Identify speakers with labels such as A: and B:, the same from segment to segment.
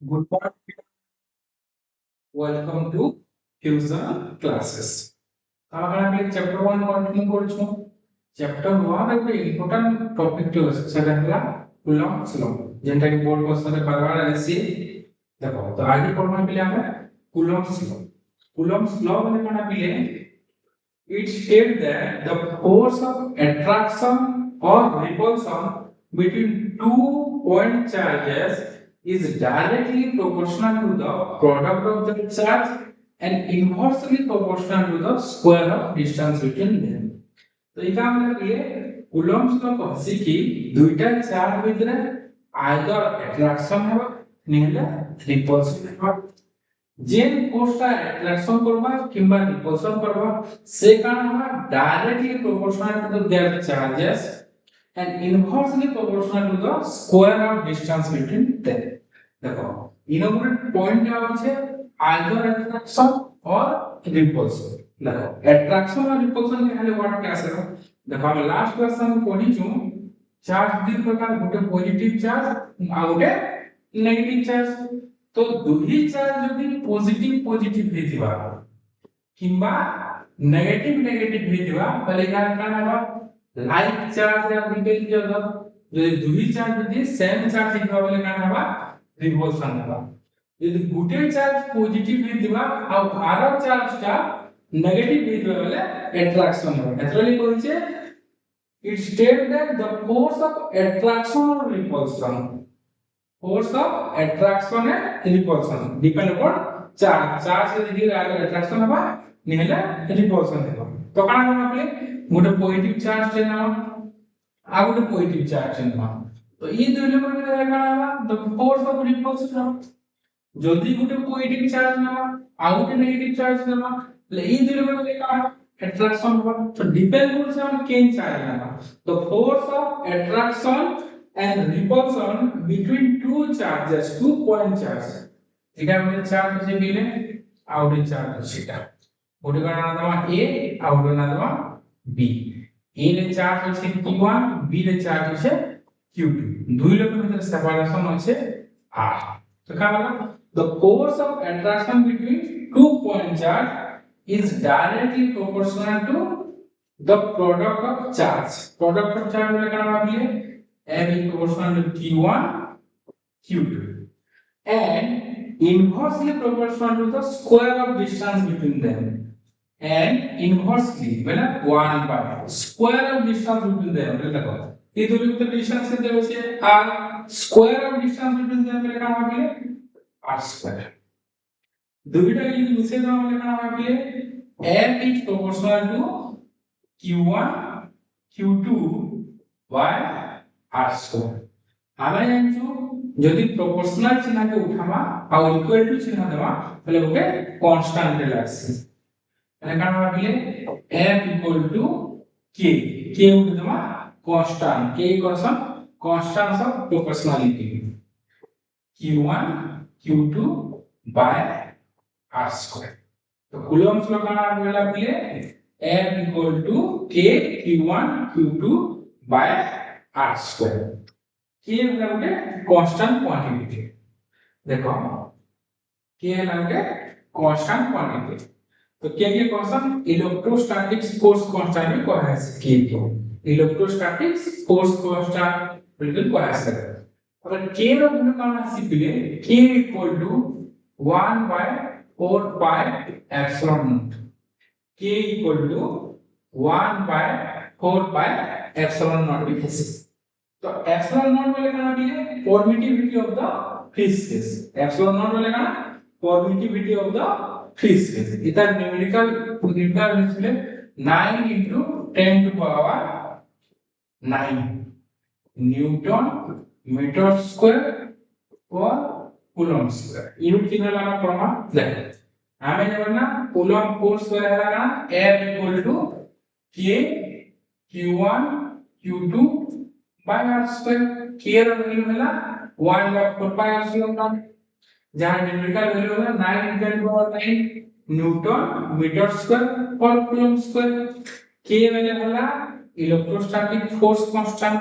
A: Good morning. Welcome to Fusion classes. আমরা chapter 1 continue করছো। Chapter 1 একটা ইম্পর্টেন্ট টপিক টি আছে সেটা হলো কুলম্বস ল যেটা কি বোর্ড কোশ্চেনে বারবার আসছে। দেখো তো আগে পড়বা পিলে আমরা কুলম্বস ল। কুলম্বস ল মানে কোনা পিলে it states that the force of attraction or repulsion between two point charges is directly proportional to the product of the charge and inversely proportional to the square of distance between them. तो এটা আমরা দিয়ে Coulomb's law কইছি কি দুইটা charge ভিতরে either attraction হবে নিহলে repulsion হবে जेन फोर्सटा अट्रैक्शन करबा किंबा रिपल्शन करबा से कारण हवा directly proportional to the their charges and inversely proportional to the square of distance between them देखो इनोग्रेट पॉइंट क्या আছে आइदर अट्रैक्शन और रिपल्शन देखो अट्रैक्शन और रिपल्शन के खाली वर्ड क्या আছে देखो हम लास्ट क्लास में पढ़ी छु चार्ज दी प्रकार गोटे पॉजिटिव चार्ज आ गोटे नेगेटिव चार्ज तो दुही चार्ज যদি পজিটিভ পজিটিভ হইতিবা কিংবা নেগেটিভ নেগেটিভ হইতিবা তাহলে এখানে কান হবা লাইক চার্জ আর রিপেল জন্য যদি দুই চার্জ যদি সেম চার্জ হইতিবা বলে কান হবা রিভলশন হবা যদি গুটে চার্জ পজিটিভ হইতিবা আর আরো চার্জটা নেগেটিভ হইতিবা বলে অ্যাট্রাকশন হবে ন্যাচারালি কইছে it states that the force of attraction or repulsion force of attraction and repulsion depend upon charge से देखिए अगर attraction होगा निहले repulsion होगा तो कहाँ हम अपने मोटे positive charge लेना आ गोटे positive charge लेना तो ये दो एलिमेंट में देखा होगा the force of repulsion होगा যদি গোটে পজিটিভ চার্জ নেওয়া আর গোটে নেগেটিভ চার্জ নেওয়া তাহলে এই দুই এলিমেন্ট থেকে কার অ্যাট্রাকশন হবে তো ডিপেন্ড করছে আমরা কেন চার্জ নেওয়া তো force of attraction and repulsion between two charges two point charge এটা আমাদের চার্জ হচ্ছে গিলে আউটের চার্জ হচ্ছে এটা গোটে কার নাম দেওয়া এ আউটের নাম দেওয়া বি এ এর চার্জ হচ্ছে q1 বি এর চার্জ হচ্ছে q2 দুই লোকের ভিতরে সেপারেশন হচ্ছে r তো কারণ the force of attraction between two point charge is directly proportional to the product of charge product of charge বলে কারণ হবে m is proportional to q1 q2 and inversely proportional to the square of distance between them and inversely মানে 1 by square of distance between them বলে দেখো এই দুটো ভিতরে distance কত হচ্ছে আর square of distance between them বলে কারণ হবে r square দুইটা যদি মিশে দাও বলে কারণ হবে m is proportional to q1 q2 by r square আমরা জানছো যদি প্রপোর্শনাল চিহ্নকে উঠাবা আর ইকুয়াল টু চিহ্ন দেবা তাহলে ওকে কনস্ট্যান্ট লাগছে তাহলে কারণ হবে m equal to k k উঠে দেবা constant k constants of proportionality q1 q2 by r square तो कूलम्ब्स लॉ का वाला मिले m equal to k q1 q2 by r square k मतलब के कांस्टेंट क्वांटिटी देखो k मतलब के कांस्टेंट क्वांटिटी तो k के कांस्टेंट इलेक्ट्रोस्टैटिक फोर्स कांस्टेंट भी कहा है k को इलेक्ट्रोस्टैटिक फोर्स कांस्टेंट बिल्कुल कहा है अगर k ର ଭ୍ୟାଲୁ କାଣା ଆସିଥିଲେ k equal to 1 by 4 pi epsilon naught k equal to 1 by 4 pi epsilon naught भी है तो epsilon naught बोले काना दिए permittivity of the free space epsilon naught बोले काना permittivity of the free space इधर न्यूमेरिकल इसलिए 9 into 10 to power 9 newton metre square और कूलम्ब स्क्वायर यूनिट कितना लाना पड़ेगा देखो हमें जब ना कूलम्ब फोर्स स्क्वायर है ना F equal to k q1 q2 by r square k ର वैल्यू मिला 1 by 4 pi epsilon naught जहां न्यूमेरिकल वैल्यू होगा 9 into 10 power 9 newton metre square और कूलम्ब स्क्वायर k वैल्यू होला इलेक्ट्रोस्टैटिक फोर्स कांस्टेंट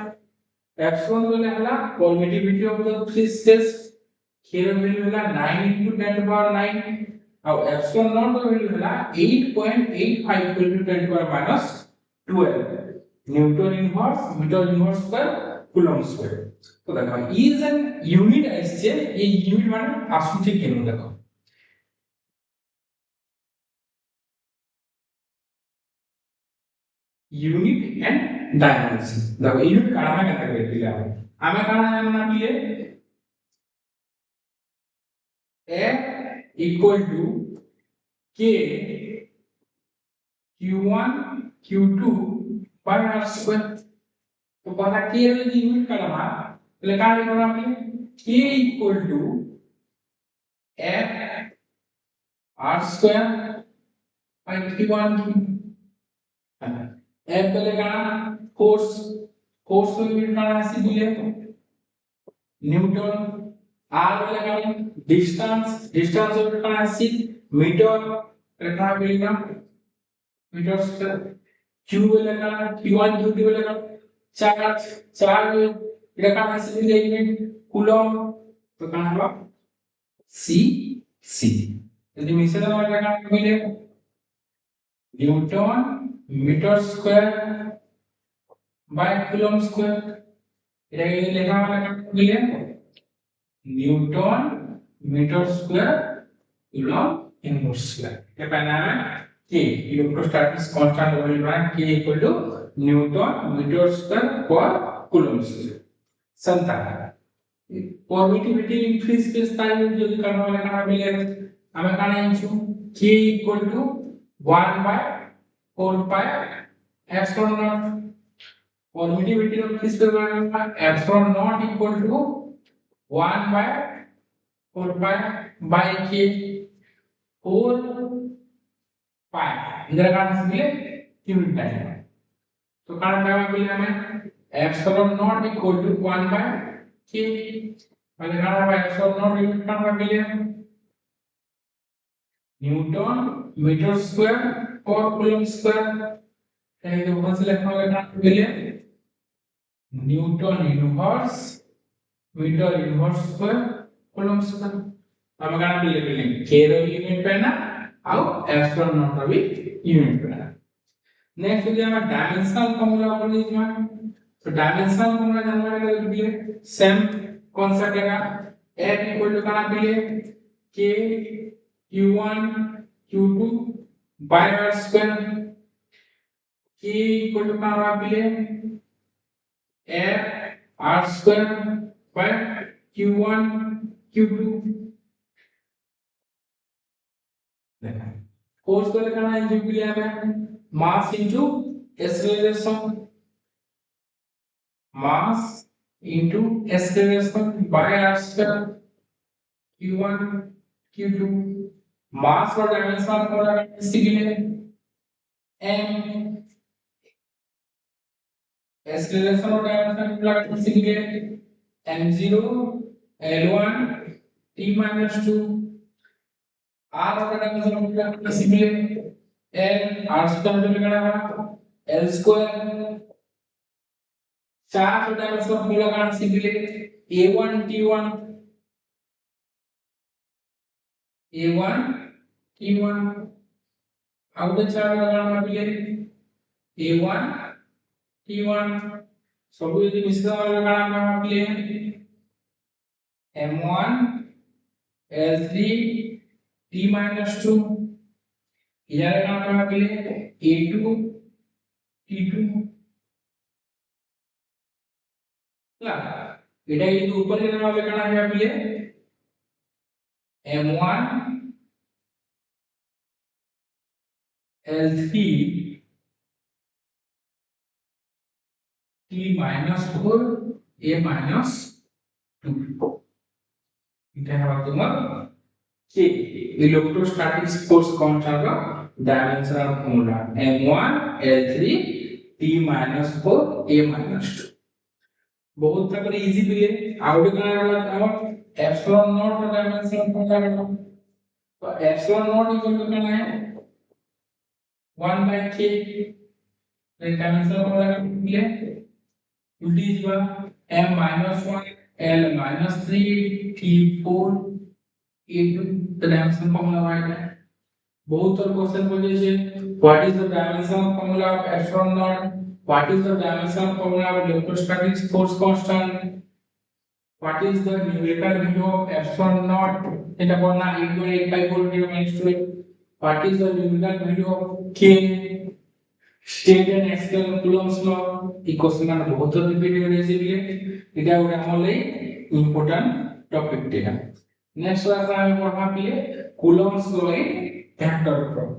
A: epsilon बोले हला permittivity of the free space k ର value ହେଲା 9 into 10 to the power 9 ଆଉ epsilon naught ର value ହେଲା 8.85 into 10 to the power minus 12 newton inverse metre inverse पर coulomb square. तो देखो इज एन यूनिट आइसे ये यूनिट माने आसुचे केनु देखो यूनिट एंड डायमेंशन देखो यूनिट काढा में कते करथिला आमे काढा जानना पिले f equal to k q1 q2 by r square तो पता k रे जी यूनिट काढा એટલે કાઢી કોણ આપણે k equal to f r square by q1 q2 f बोले काढा फोर्स फोर्स को यूनिट काढा आसी बोले न्यूटन r बोले काढा डिस्टेंस डिस्टेंस को यूनिट काढा आसी मीटर रेखा बोलेगा मीटर स्क्वायर q बोले काढा q1 q2 बोले काढा चार्ज चार्ज रेखा आसी बोले यूनिट कूलम तो कहां हुआ c c यदि मिसे तो हमारे रेखा बोले newton metre square by coulomb square ये लिखा वाला काम बोले newton metre square coulomb inverse square ये पहला है k इलेक्ट्रोस्टैटिक्स कांस्टेंट वैल्यू है k equal to newton metre square पर कूलम स्क्वायर संता परमिटिविटी फ्री स्पेस टाइम जो करने वाला काम मिले हमें कहना है k equal to 1 by 4 pi epsilon naught permittivity of free space का epsilon naught equal to 1 by 4 pi by k 4 pi इधर का मिले यूनिट टाइम तो कारण क्या मिले हमें epsilon naught equal to 1 by k मैंने कहा है epsilon naught यूनिट का मिले न्यूटन मीटर स्क्वायर और कूलम स्क्वायर है तो वहां से लिखना होगा मिले newton inverse metre inverse square coulomb square हम गाना मिले मिले k रो यूनिट पे ना ଆଉ एप्सिलॉन नॉट रो भी यूनिट पे ना नेक्स्ट जो हम डायमेंशनल फार्मूला पर लिखना तो डायमेंशनल फार्मूला जानने के लिए सेम कॉन्सेप्ट है f इक्वल टू गाना मिले k q1 q2 by r square k equal to क्या मिले f r square by q1 q2 force को लिखना है जो भी है mass into acceleration mass into acceleration by r square q1 q2 mass और डायमेंशन फॉर्मूला इसीलिए m एक्सेलरेशन और डायमेंशन फॉर्मूला इसीलिए m0 l1 t minus 2 r और डायमेंशन फॉर्मूला इसीलिए l r स्क्वायर जो लिखना है l स्क्वायर चार और डायमेंशन फॉर्मूला का इसीलिए a1 t1 a1 t1 out चार लगाना मिले a1 t1 सब यदि मिश्रण लगाना मिले m1 l3 t minus 2 इधर लगाना मिले a2 t2 ला এটা কিন্তু উপরে নেওয়া লেখাটা হবে মিলে m1 l3 t minus 4 a minus 2 এটা হবে তোমার k ইলেক্ট্রোস্ট্যাটিক্স ফোর্স কনস্ট্যান্ট का dimensional formula m1 l3 t minus 4 a minus 2 बहुत तक इजी भी है आउट का हम एप्सिलॉन नॉट का डायमेंशन फॉर्मूला करना तो एप्सिलॉन नॉट इक्वल टू क्या है 1 by k डायमेंशन फॉर्मूला का मिले उल्टी जीवा m minus 1 L minus 3 T4 into the dimension formula right. बहुत और क्वेश्चन पूछे छे what is the dimension formula of epsilon not, what is the dimension formula of electrostatic force constant, what is the numerical value of epsilon not, এটা পড়না 8.85 volt minus 12, what is the numerical value of k, state and external Coulomb's law, এই question মানে বহুত repeat হয়ে গেছে এটা ওটা হলে important topic টিকা। নেক্সট ক্লাসে আমি পড়বা পিলে Coulomb's law এ ভেক্টর প্রপার্টি।